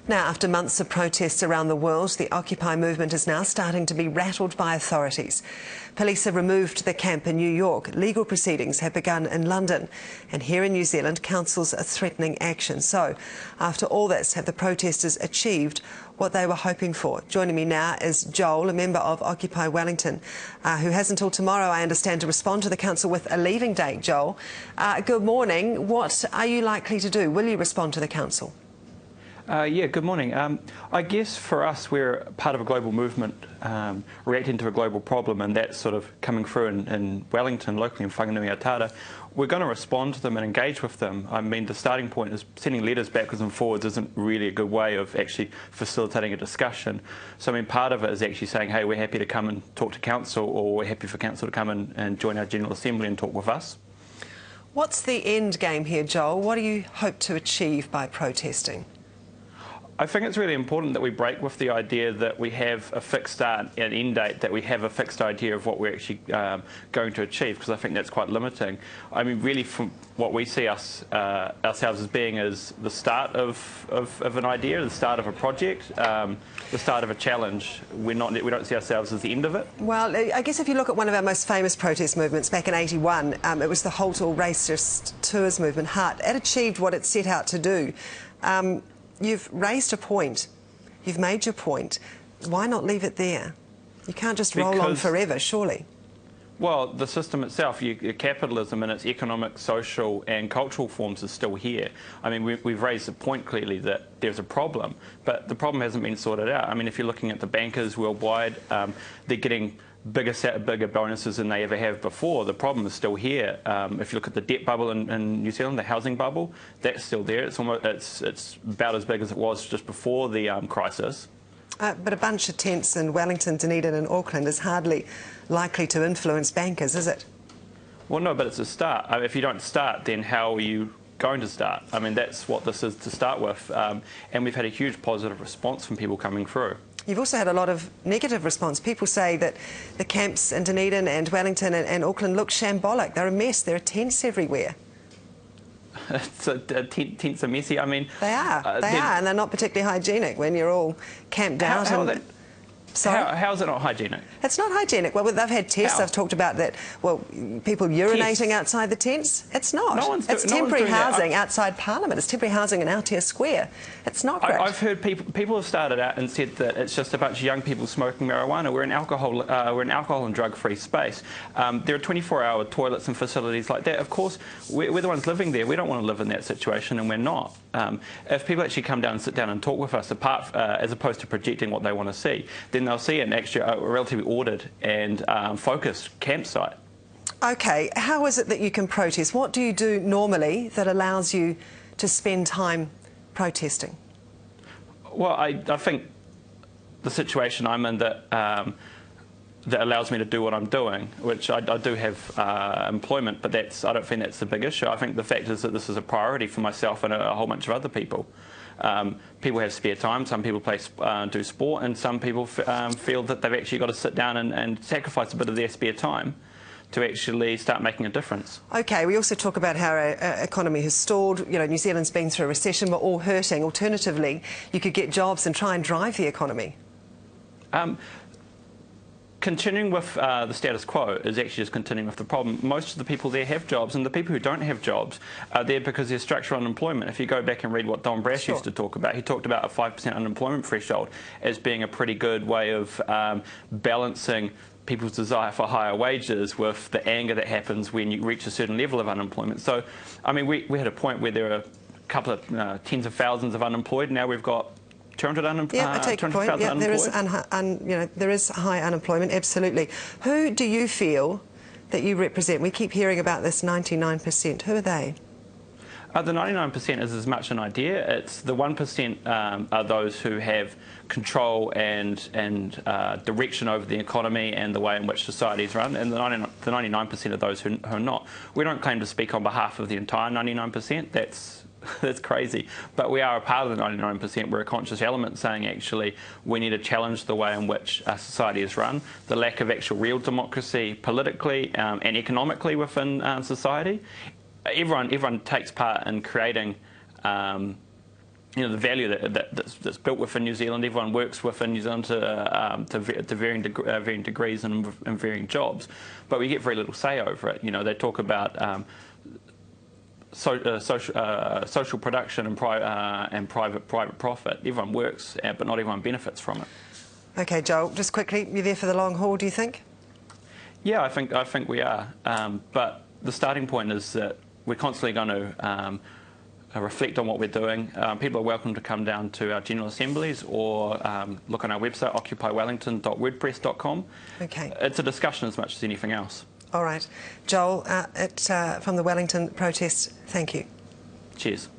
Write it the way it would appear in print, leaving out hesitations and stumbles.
Now, after months of protests around the world, the Occupy movement is now starting to be rattled by authorities. Police have removed the camp in New York. Legal proceedings have begun in London. And here in New Zealand, councils are threatening action. So, after all this, have the protesters achieved what they were hoping for? Joining me now is Joel, a member of Occupy Wellington, who has until tomorrow, I understand, to respond to the council with a leaving date. Joel, good morning. What are you likely to do? Will you respond to the council? Yeah, good morning. I guess for us, we're part of a global movement reacting to a global problem, and that's sort of coming through in Wellington, locally in Whanganui-a-Tara. We're going to respond to them and engage with them. I mean, the starting point is sending letters backwards and forwards isn't really a good way of actually facilitating a discussion. So, I mean, part of it is actually saying, hey, we're happy to come and talk to council, or we're happy for council to come and join our General Assembly and talk with us. What's the end game here, Joel? What do you hope to achieve by protesting? I think it's really important that we break with the idea that we have a fixed start and end date, that we have a fixed idea of what we're actually going to achieve, because I think that's quite limiting. I mean, really, from what we see ourselves as being is the start of an idea, the start of a project, the start of a challenge. We don't see ourselves as the end of it. Well, I guess if you look at one of our most famous protest movements back in '81, it was the Halt All Racist Tours movement, HART. It achieved what it set out to do. You've raised a point. You've made your point. Why not leave it there? You can't just roll on forever, surely. Well, the system itself, capitalism in its economic, social and cultural forms is still here. I mean, we've raised the point clearly that there's a problem, but the problem hasn't been sorted out. I mean, if you're looking at the bankers worldwide, they're getting bigger bonuses than they ever have before. The problem is still here. If you look at the debt bubble in New Zealand, the housing bubble, that's still there. It's about as big as it was just before the crisis. But a bunch of tents in Wellington, Dunedin and Auckland is hardly likely to influence bankers, is it? Well, no, but it's a start. I mean, if you don't start, then how are you going to start? I mean, that's what this is to start with. And we've had a huge positive response from people coming through. You've also had a lot of negative response. People say that the camps in Dunedin and Wellington and Auckland look shambolic. They're a mess. There are tents everywhere. Tents are messy. I mean, they are, and they're not particularly hygienic when you're all camped out. How's it not hygienic? It's not hygienic. Well, they've had tests. They've talked about that. Well, people urinating outside the tents. It's not. It's temporary housing outside Parliament. It's temporary housing in Aotea Square. It's not great. I've heard people have started out and said that it's just a bunch of young people smoking marijuana. We're an alcohol and drug-free space. There are 24-hour toilets and facilities like that. Of course, we're the ones living there. We don't want to live in that situation, and we're not. If people actually come down and sit down and talk with us, as opposed to projecting what they want to see, then they'll see a relatively ordered and focused campsite. OK, how is it that you can protest? What do you do normally that allows you to spend time protesting? Well, I think the situation I'm in that allows me to do what I'm doing, which I do have employment, but I don't think that's the big issue. I think the fact is that this is a priority for myself and a whole bunch of other people. People have spare time, some people do sport, and some people feel that they've actually got to sit down and sacrifice a bit of their spare time to actually start making a difference. OK, we also talk about how our economy has stalled. You know, New Zealand's been through a recession, we're all hurting. Alternatively, you could get jobs and try and drive the economy. Continuing with the status quo is actually just continuing with the problem. Most of the people there have jobs, and the people who don't have jobs are there because there's structural unemployment. If you go back and read what Don Brash used to talk about, he talked about a 5% unemployment threshold as being a pretty good way of balancing people's desire for higher wages with the anger that happens when you reach a certain level of unemployment. So, I mean, we had a point where there were a couple of tens of thousands of unemployed. Now we've got 200 unemployed. Yeah, I take your point. Yeah, there is high unemployment, absolutely. Who do you feel that you represent? We keep hearing about this 99%. Who are they? The 99% is as much an idea. It's the 1% are those who have control and direction over the economy and the way in which society is run, and the 99% are those who are not. We don't claim to speak on behalf of the entire 99%. That's crazy. But we are a part of the 99%. We're a conscious element saying, actually, we need to challenge the way in which our society is run, the lack of actual real democracy politically and economically within society. Everyone takes part in creating the value that's built within New Zealand. Everyone works within New Zealand to varying degrees and varying jobs, but we get very little say over it. They talk about social production and private profit. Everyone works, but not everyone benefits from it. Okay, Joel, just quickly, you're there for the long haul, do you think? Yeah, I think we are. But the starting point is that we're constantly going to reflect on what we're doing. People are welcome to come down to our General Assemblies or look on our website, occupywellington.wordpress.com. Okay. It's a discussion as much as anything else. All right. Joel, from the Wellington protests, thank you. Cheers.